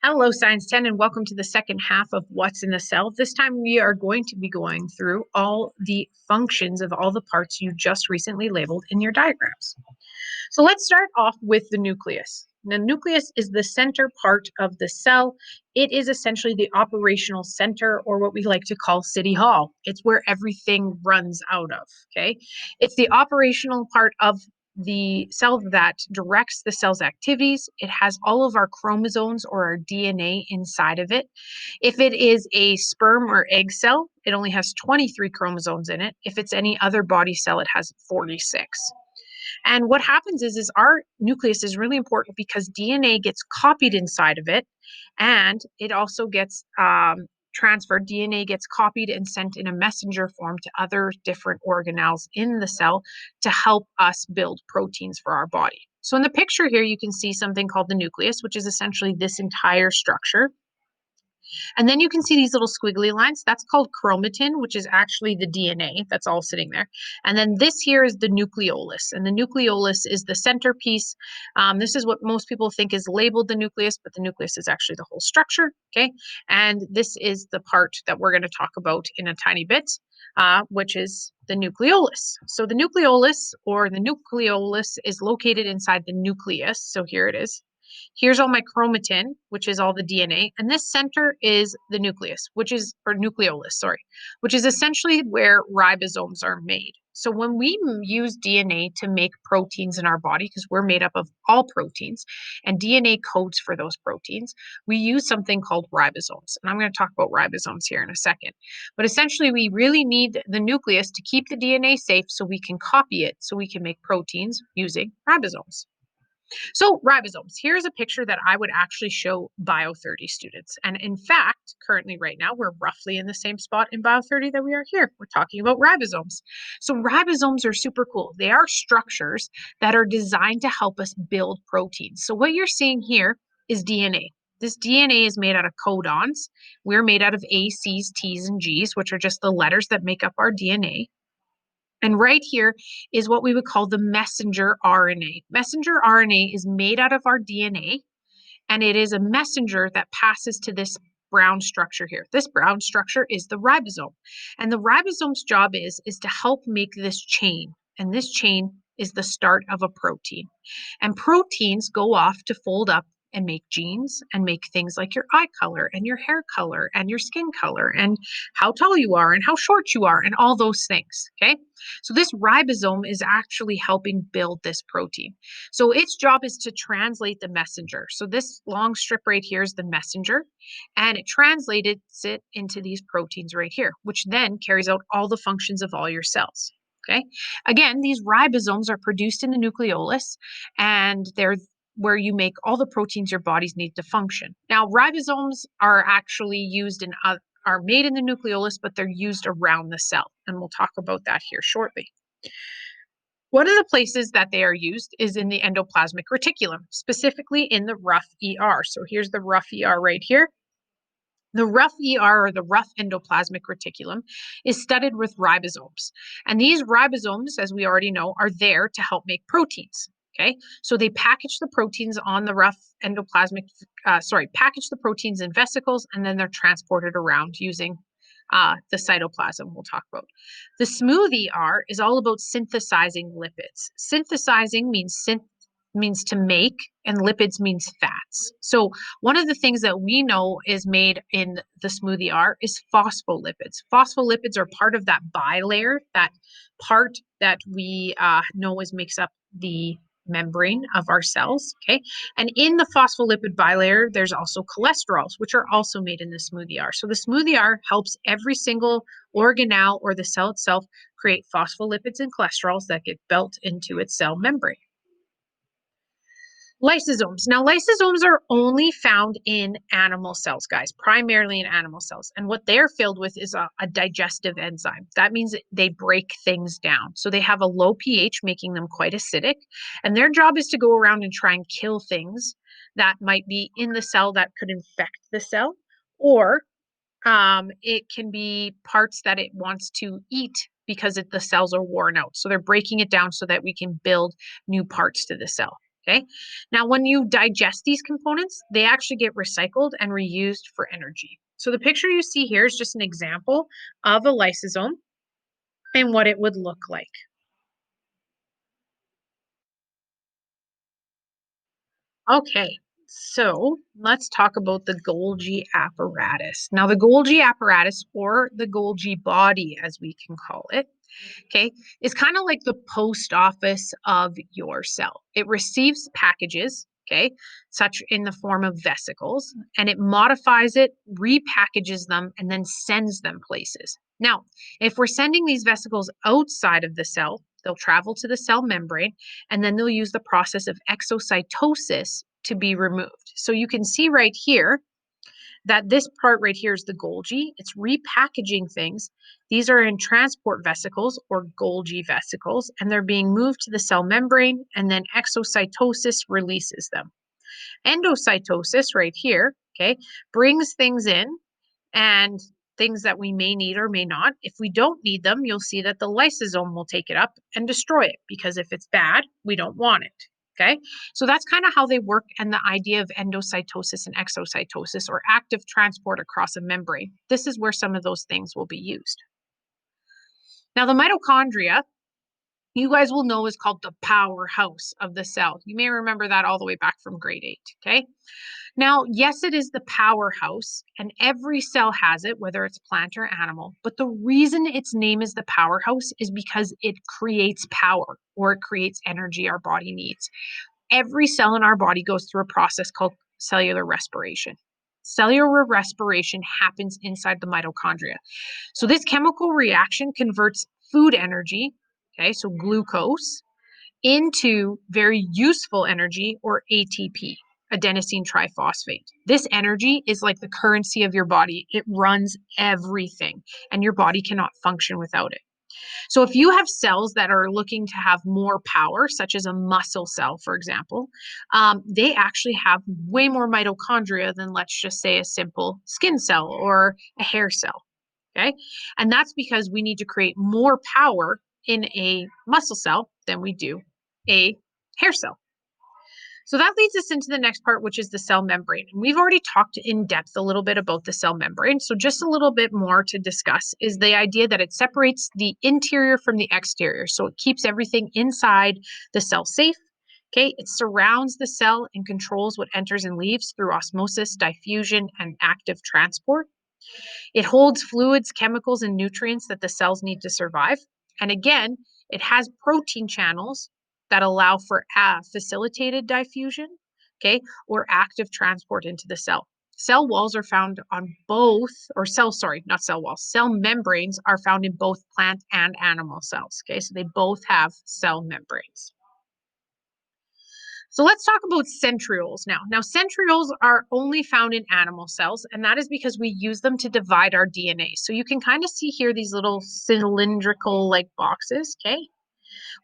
Hello, Science 10, and welcome to the second half of What's in the Cell. This time we are going to be going through all the functions of all the parts you just recently labeled in your diagrams. So let's start off with the nucleus. The nucleus is the center part of the cell. It is essentially the operational center, or what we like to call City Hall. It's where everything runs out of, okay? It's the operational part of the cell that directs the cell's activities. It has all of our chromosomes or our DNA inside of it. If it is a sperm or egg cell, it only has 23 chromosomes in it. If it's any other body cell, it has 46. And what happens is our nucleus is really important because DNA gets copied inside of it, and it also gets transferred. DNA gets copied and sent in a messenger form to other different organelles in the cell to help us build proteins for our body. So in the picture here, you can see something called the nucleus, which is essentially this entire structure. And then you can see these little squiggly lines. That's called chromatin, which is actually the DNA that's all sitting there. And then this here is the nucleolus. And the nucleolus is the centerpiece. This is what most people think is labeled the nucleus, but the nucleus is actually the whole structure. Okay. And this is the part that we're going to talk about in a tiny bit, which is the nucleolus. So the nucleolus is located inside the nucleus. So here it is. Here's all my chromatin, which is all the DNA, and this center is the nucleus, or nucleolus, sorry, which is essentially where ribosomes are made. So when we use DNA to make proteins in our body, because we're made up of all proteins, and DNA codes for those proteins, we use something called ribosomes. And I'm going to talk about ribosomes here in a second. But essentially, we really need the nucleus to keep the DNA safe so we can copy it, so we can make proteins using ribosomes. So ribosomes, here's a picture that I would actually show Bio 30 students. And in fact, currently right now, we're roughly in the same spot in Bio 30 that we are here. We're talking about ribosomes. So ribosomes are super cool. They are structures that are designed to help us build proteins. So what you're seeing here is DNA. This DNA is made out of codons. We're made out of A, C's, T's, and G's, which are just the letters that make up our DNA. And right here is what we would call the messenger RNA. Messenger RNA is made out of our DNA, and it is a messenger that passes to this brown structure here. This brown structure is the ribosome. And the ribosome's job is to help make this chain. And this chain is the start of a protein. And proteins go off to fold up and make genes and make things like your eye color and your hair color and your skin color and how tall you are and how short you are and all those things. Okay. So this ribosome is actually helping build this protein. So its job is to translate the messenger. So this long strip right here is the messenger, and it translated it into these proteins right here, which then carries out all the functions of all your cells. Okay. Again, these ribosomes are produced in the nucleolus, and they're where you make all the proteins your bodies need to function. Now, ribosomes are actually used in are made in the nucleolus, but they're used around the cell, and we'll talk about that here shortly. One of the places that they are used is in the endoplasmic reticulum, specifically in the rough ER. So here's the rough ER right here. The rough ER, or the rough endoplasmic reticulum, is studded with ribosomes. And these ribosomes, as we already know, are there to help make proteins. Okay, so they package the proteins on the rough endoplasmic, package the proteins in vesicles, and then they're transported around using the cytoplasm we'll talk about. The smooth ER is all about synthesizing lipids. Synthesizing means to make, and lipids means fats. So one of the things that we know is made in the smooth ER is phospholipids. Phospholipids are part of that bilayer, that part that we know makes up the membrane of our cells, okay? And in the phospholipid bilayer, there's also cholesterols, which are also made in the smooth ER. So the smooth ER helps every single organelle or the cell itself create phospholipids and cholesterols that get built into its cell membrane. Lysosomes. Now, lysosomes are only found in animal cells, guys, primarily in animal cells. And what they're filled with is a digestive enzyme. That means they break things down. So they have a low pH, making them quite acidic. And their job is to go around and try and kill things that might be in the cell that could infect the cell, or it can be parts that it wants to eat because the cells are worn out. So they're breaking it down so that we can build new parts to the cell. Okay. Now, when you digest these components, they actually get recycled and reused for energy. So the picture you see here is just an example of a lysosome and what it would look like. Okay, so let's talk about the Golgi apparatus. Now, the Golgi apparatus, or the Golgi body, as we can call it, okay, is kind of like the post office of your cell. It receives packages, okay, such in the form of vesicles, and it modifies it, repackages them, and then sends them places. Now, if we're sending these vesicles outside of the cell, they'll travel to the cell membrane, and then they'll use the process of exocytosis to be removed. So you can see right here that this part right here is the Golgi. It's repackaging things. These are in transport vesicles or Golgi vesicles, and they're being moved to the cell membrane, and then exocytosis releases them. Endocytosis right here, okay, brings things in and things that we may need or may not. If we don't need them, you'll see that the lysosome will take it up and destroy it, because if it's bad, we don't want it. Okay, so that's kind of how they work, and the idea of endocytosis and exocytosis, or active transport across a membrane. This is where some of those things will be used. Now, the mitochondria, you guys will know, is called the powerhouse of the cell. You may remember that all the way back from grade 8. Okay, now, yes, it is the powerhouse, and every cell has it, whether it's plant or animal. But the reason its name is the powerhouse is because it creates power, or it creates energy our body needs. Every cell in our body goes through a process called cellular respiration. Cellular respiration happens inside the mitochondria. So this chemical reaction converts food energy, okay, so glucose, into very useful energy, or ATP, adenosine triphosphate. This energy is like the currency of your body. It runs everything, and your body cannot function without it. So if you have cells that are looking to have more power, such as a muscle cell, for example, they actually have way more mitochondria than, let's just say, a simple skin cell or a hair cell. Okay. And that's because we need to create more power in a muscle cell than we do a hair cell. So that leads us into the next part, which is the cell membrane. And we've already talked in depth a little bit about the cell membrane. So just a little bit more to discuss is the idea that it separates the interior from the exterior. So it keeps everything inside the cell safe. Okay, it surrounds the cell and controls what enters and leaves through osmosis, diffusion, and active transport. It holds fluids, chemicals, and nutrients that the cells need to survive. And again, it has protein channels that allow for facilitated diffusion, okay, or active transport into the cell. Cell walls are found on both, or not cell walls, cell membranes are found in both plant and animal cells, okay? So they both have cell membranes. So let's talk about centrioles now. Now, centrioles are only found in animal cells, and that is because we use them to divide our DNA. So you can kind of see here these little cylindrical like boxes, okay?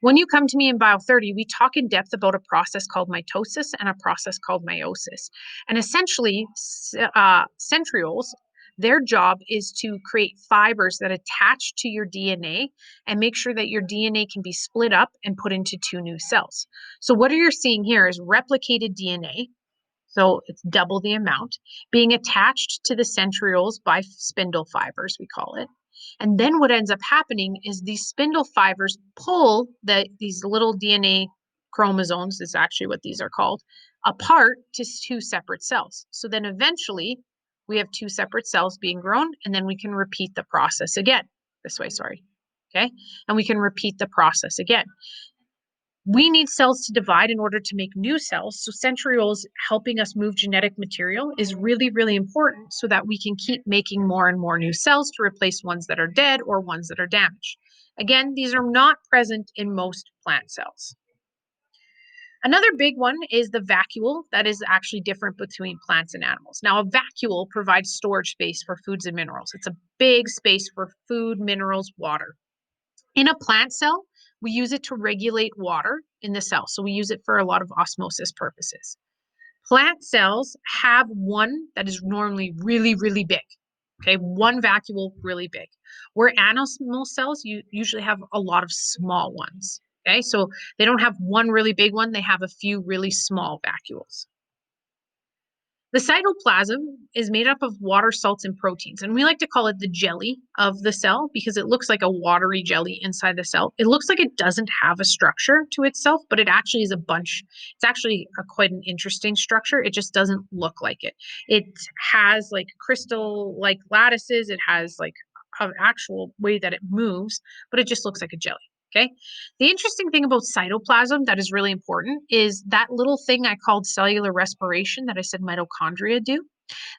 When you come to me in Bio 30, we talk in depth about a process called mitosis and a process called meiosis. And essentially, centrioles, their job is to create fibers that attach to your DNA and make sure that your DNA can be split up and put into two new cells. So what you're seeing here is replicated DNA. So it's double the amount being attached to the centrioles by spindle fibers, we call it. And then what ends up happening is these spindle fibers pull these little DNA chromosomes, is actually what these are called, apart to two separate cells. So then eventually we have two separate cells being grown, and then we can repeat the process again. This way, sorry. Okay. And we can repeat the process again. We need cells to divide in order to make new cells. So centrioles helping us move genetic material is really, really important so that we can keep making more and more new cells to replace ones that are dead or ones that are damaged. Again, these are not present in most plant cells. Another big one is the vacuole that is actually different between plants and animals. Now, a vacuole provides storage space for foods and minerals. It's a big space for food, minerals, water. In a plant cell, we use it to regulate water in the cell. So we use it for a lot of osmosis purposes. Plant cells have one that is normally really, really big. Okay, one vacuole really big. Where animal cells, you usually have a lot of small ones. Okay, so they don't have one really big one, they have a few really small vacuoles. The cytoplasm is made up of water, salts, and proteins. And we like to call it the jelly of the cell because it looks like a watery jelly inside the cell. It looks like it doesn't have a structure to itself, but it actually is a bunch. It's actually quite an interesting structure. It just doesn't look like it. It has like crystal like lattices, it has like an actual way that it moves, but it just looks like a jelly. Okay. The interesting thing about cytoplasm that is really important is that little thing I called cellular respiration that I said mitochondria do.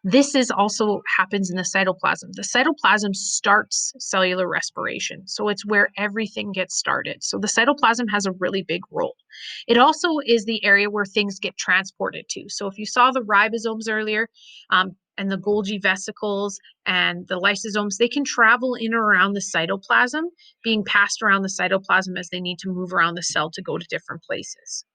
This is also happens in the cytoplasm. The cytoplasm starts cellular respiration. So it's where everything gets started. So the cytoplasm has a really big role. It also is the area where things get transported to. So if you saw the ribosomes earlier, and the Golgi vesicles and the lysosomes, they can travel in or around the cytoplasm, being passed around the cytoplasm as they need to move around the cell to go to different places.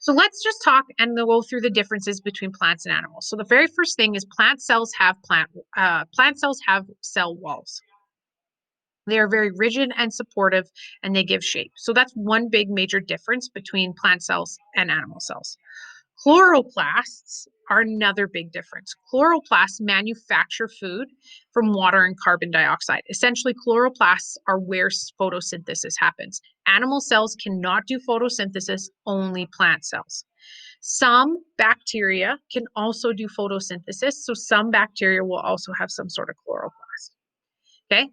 So let's just talk and go through the differences between plants and animals. So the very first thing is plant cells have cell walls. They are very rigid and supportive, and they give shape. So that's one big major difference between plant cells and animal cells. Chloroplasts are another big difference. Chloroplasts manufacture food from water and carbon dioxide. Essentially, chloroplasts are where photosynthesis happens. Animal cells cannot do photosynthesis, only plant cells. Some bacteria can also do photosynthesis, so some bacteria will also have some sort of chloroplast. Okay,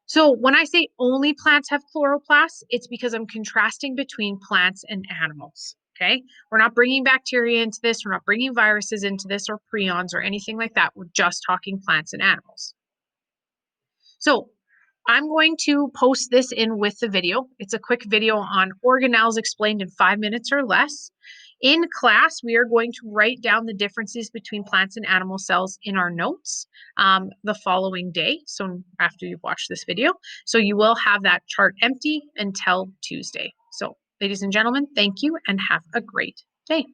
so when I say only plants have chloroplasts, it's because I'm contrasting between plants and animals. Okay. We're not bringing bacteria into this. We're not bringing viruses into this or prions or anything like that. We're just talking plants and animals. So I'm going to post this in with the video. It's a quick video on organelles explained in 5 minutes or less. In class, we are going to write down the differences between plants and animal cells in our notes the following day. So after you've watched this video. So you will have that chart empty until Tuesday. So ladies and gentlemen, thank you and have a great day.